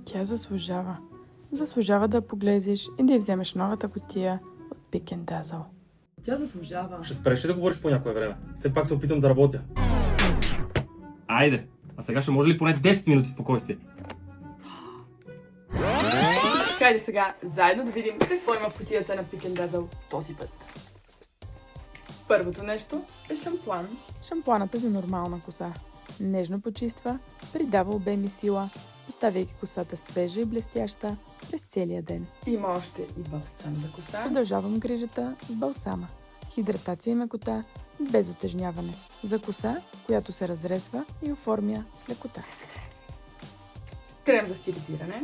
Тя заслужава. Заслужава да поглезиш и да й вземеш новата кутия от Pick and Dazzle. Тя заслужава. Ще спреш ли да говориш по някое време? Все пак се опитам да работя. Айде, а сега ще може ли поне 10 минути спокойствие? Хайде сега заедно да видим какво има в кутията на Pick and Dazzle този път. Първото нещо е шампуан. Шампуанът е за нормална коса. Нежно почиства, придава обем и сила, оставяйки косата свежа и блестяща през целия ден. Има още и балсам за коса. Продължавам грижата с балсама. Хидратация и мекота без отежняване. За коса, която се разресва и оформя с лекота. Крем за стилизиране.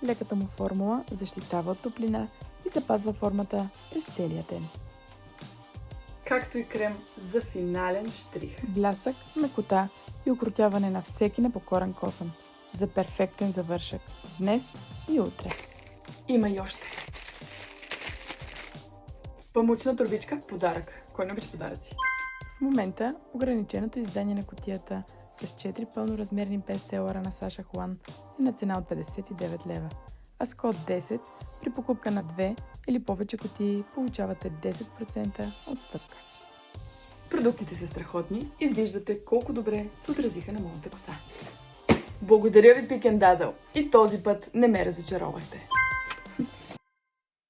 Леката му формула защитава от топлина и запазва формата през целия ден. Както и крем за финален штрих. Блясък, мекота и укротяване на всеки непокорен косъм. За перфектен завършък. Днес и утре. Има и още. Памучна турбичка подарък. Кой не обича подаръци? В момента ограниченото издание на кутията с 4 пълноразмерни бестселъра на Саша Хуан е на цена от 59 лева. А с код 10 при покупка на 2 или повече кутии получавате 10% отстъпка. Продуктите са страхотни и виждате колко добре се отразиха на моята коса. Благодаря ви, Pick and Dazzle! И този път не ме разочаровахте!